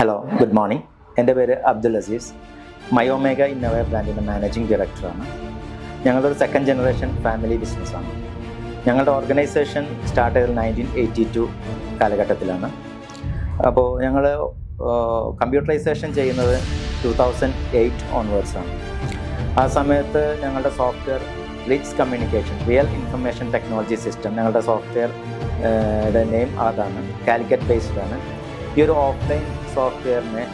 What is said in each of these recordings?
Hello, good morning. എൻ്റെ പേര് Abdul Azeez. മയോമേഗ Innova ബ്രാൻഡിൻ്റെ മാനേജിംഗ് ഡയറക്ടറാണ്. ഞങ്ങളൊരു സെക്കൻഡ് ജനറേഷൻ ഫാമിലി ബിസിനസ്സാണ്. ഞങ്ങളുടെ ഓർഗനൈസേഷൻ സ്റ്റാർട്ട് ചെയ്തത് 1982 കാലഘട്ടത്തിലാണ്. അപ്പോൾ ഞങ്ങൾ കമ്പ്യൂട്ടറൈസേഷൻ ചെയ്യുന്നത് 2008 ഓൺവേർഡ്സാണ്. ആ സമയത്ത് ഞങ്ങളുടെ software rich communication real information technology system, ഞങ്ങളുടെ സോഫ്റ്റ്വെയറുടെ നെയിം അതാണ്, കാലിക്കറ്റ് ബേസ്ഡാണ്. ഈ ഒരു ഓഫ്ലൈൻ സോഫ്റ്റ്വെയറിനെ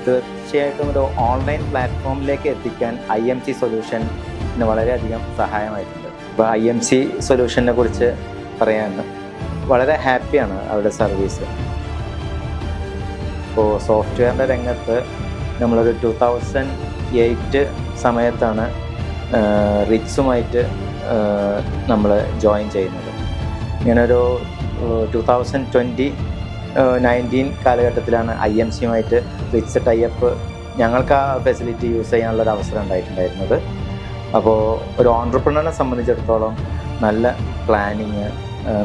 തീർച്ചയായിട്ടും ഒരു ഓൺലൈൻ പ്ലാറ്റ്ഫോമിലേക്ക് എത്തിക്കാൻ IMC സൊല്യൂഷന് വളരെയധികം സഹായമായിട്ടുണ്ട്. ഇപ്പോൾ IMC സൊല്യൂഷനെ കുറിച്ച് പറയാൻ വളരെ ഹാപ്പിയാണ് അവരുടെ സർവീസ്. ഇപ്പോൾ സോഫ്റ്റ്വെയറിൻ്റെ രംഗത്ത് നമ്മളൊരു 2008 സമയത്താണ് റിച്ചുമായിട്ട് നമ്മൾ ജോയിൻ ചെയ്യുന്നത്. ഇങ്ങനൊരു 2019 കാലഘട്ടത്തിലാണ് IMCയുമായിട്ട് റിച്ച് ടൈപ്പ് ഞങ്ങൾക്ക് ആ ഫെസിലിറ്റി യൂസ് ചെയ്യാനുള്ളൊരു അവസരം ഉണ്ടായിട്ടുണ്ടായിരുന്നത്. അപ്പോൾ ഒരു ഓൺട്രപ്രണറിനെ സംബന്ധിച്ചിടത്തോളം നല്ല പ്ലാനിങ്,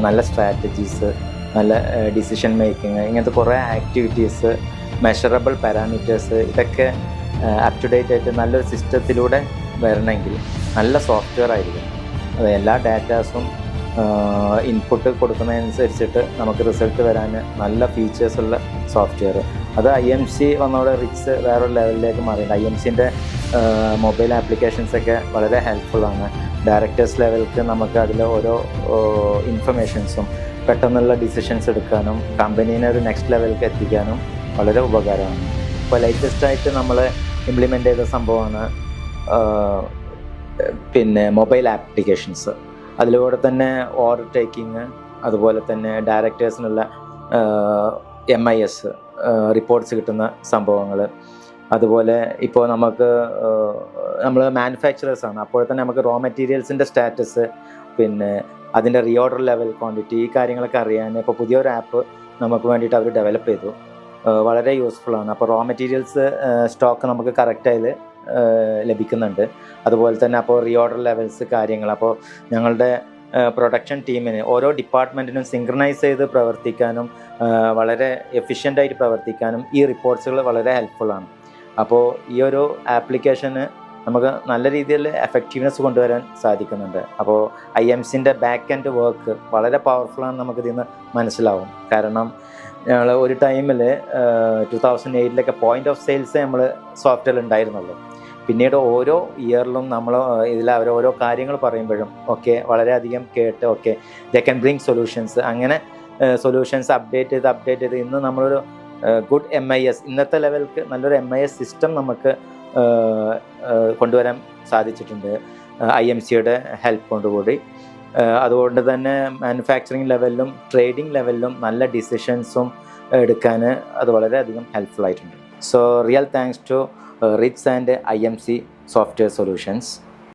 നല്ല സ്ട്രാറ്റജീസ്, നല്ല ഡിസിഷൻ മേക്കിങ്, ഇങ്ങനത്തെ കുറേ ആക്ടിവിറ്റീസ്, മെഷറബിൾ പാരാമീറ്റേഴ്സ്, ഇതൊക്കെ അപ് ടു ഡേറ്റ് ആയിട്ട് നല്ലൊരു സിസ്റ്റത്തിലൂടെ വരണമെങ്കിൽ നല്ല സോഫ്റ്റ്വെയർ ആയിരിക്കും. അത് എല്ലാ ഡാറ്റാസും ഇൻപുട്ട് കൊടുക്കുന്നതനുസരിച്ചിട്ട് നമുക്ക് റിസൾട്ട് വരാൻ നല്ല ഫീച്ചേഴ്സുള്ള സോഫ്റ്റ്വെയർ. അത് IMC വന്നതോടെ റിച്ച് വേറൊരു ലെവലിലേക്ക് മാറിയിട്ടുണ്ട്. IMCൻ്റെ മൊബൈൽ ആപ്ലിക്കേഷൻസൊക്കെ വളരെ ഹെൽപ്ഫുള്ളാണ്. ഡയറക്ടേഴ്സ് ലെവലിലേക്ക് നമുക്ക് അതിൽ ഓരോ ഇൻഫർമേഷൻസും പെട്ടെന്നുള്ള ഡിസിഷൻസ് എടുക്കാനും കമ്പനീനെ ഒരു നെക്സ്റ്റ് ലെവലിലേക്ക് എത്തിക്കാനും വളരെ ഉപകാരമാണ്. ഇപ്പോൾ ലേറ്റസ്റ്റായിട്ട് നമ്മൾ ഇംപ്ലിമെൻ്റ് ചെയ്ത സംഭവമാണ് മൊബൈൽ ആപ്ലിക്കേഷൻസ്. അതിലൂടെ തന്നെ ഓർഡർ ടേക്കിങ്, അതുപോലെ തന്നെ ഡയറക്ടേഴ്സിനുള്ള MIS റിപ്പോർട്ട്സ് കിട്ടുന്ന സംഭവങ്ങൾ. അതുപോലെ ഇപ്പോൾ നമ്മൾ മാനുഫാക്ചറേഴ്സാണ്, അപ്പോൾ തന്നെ നമുക്ക് റോ മെറ്റീരിയൽസിൻ്റെ സ്റ്റാറ്റസ്, അതിൻ്റെ റീഓർഡർ ലെവൽ, ക്വാണ്ടിറ്റി, ഈ കാര്യങ്ങളൊക്കെ അറിയാൻ ഇപ്പോൾ പുതിയൊരു ആപ്പ് നമുക്ക് വേണ്ടിയിട്ട് അവർ ഡെവലപ്പ് ചെയ്തു. വളരെ യൂസ്ഫുള്ളാണ്. അപ്പോൾ റോ മെറ്റീരിയൽസ് സ്റ്റോക്ക് നമുക്ക് കറക്റ്റായി ലഭിക്കുന്നുണ്ട്. അതുപോലെ തന്നെ അപ്പോൾ റീഓർഡർ ലെവൽസ് കാര്യങ്ങൾ, അപ്പോൾ ഞങ്ങളുടെ പ്രൊഡക്ഷൻ ടീമിന് ഓരോ ഡിപ്പാർട്ട്മെൻറ്റിനും സിങ്ക്രണൈസ് ചെയ്ത് പ്രവർത്തിക്കാനും വളരെ എഫിഷ്യൻ്റായിട്ട് പ്രവർത്തിക്കാനും ഈ റിപ്പോർട്ട്സുകൾ വളരെ ഹെൽപ്ഫുള്ളാണ്. അപ്പോൾ ഈ ഒരു ആപ്ലിക്കേഷന് നമുക്ക് നല്ല രീതിയിൽ എഫക്റ്റീവ്നെസ് കൊണ്ടുവരാൻ സാധിക്കുന്നുണ്ട്. അപ്പോൾ IMCൻ്റെ ബാക്ക് എൻഡ് വർക്ക് വളരെ പവർഫുള്ളാണെന്ന് നമുക്കിതിൽ നിന്ന് മനസ്സിലാവും. കാരണം ഞങ്ങൾ ഒരു ടൈമിൽ 2008 പോയിൻ്റ് ഓഫ് സെയിൽസ് നമ്മൾ സോഫ്റ്റ്വെയർ ഉണ്ടായിരുന്നുള്ളൂ. പിന്നീട് ഓരോ ഇയറിലും നമ്മൾ ഇതിൽ അവർ ഓരോ കാര്യങ്ങൾ പറയുമ്പോഴും വളരെയധികം കേട്ട് ദേ ക്യാൻ ബ്രിങ് സൊല്യൂഷൻസ്, അങ്ങനെ സൊല്യൂഷൻസ് അപ്ഡേറ്റ് ചെയ്ത് ഇന്ന് നമ്മളൊരു ഗുഡ് MIS, ഇന്നത്തെ ലെവലിലേക്ക് നല്ലൊരു MIS സിസ്റ്റം നമുക്ക് കൊണ്ടുവരാൻ സാധിച്ചിട്ടുണ്ട് IMCയുടെ ഹെൽപ്പ് കൊണ്ടുകൂടി. അതുകൊണ്ട് തന്നെ മാനുഫാക്ചറിങ് ലെവലിലും ട്രേഡിംഗ് ലെവലിലും നല്ല ഡിസിഷൻസും എടുക്കാൻ അത് വളരെയധികം ഹെൽപ്ഫുൾ ആയിട്ടുണ്ട്. So real thanks to Rich and IMC software solutions.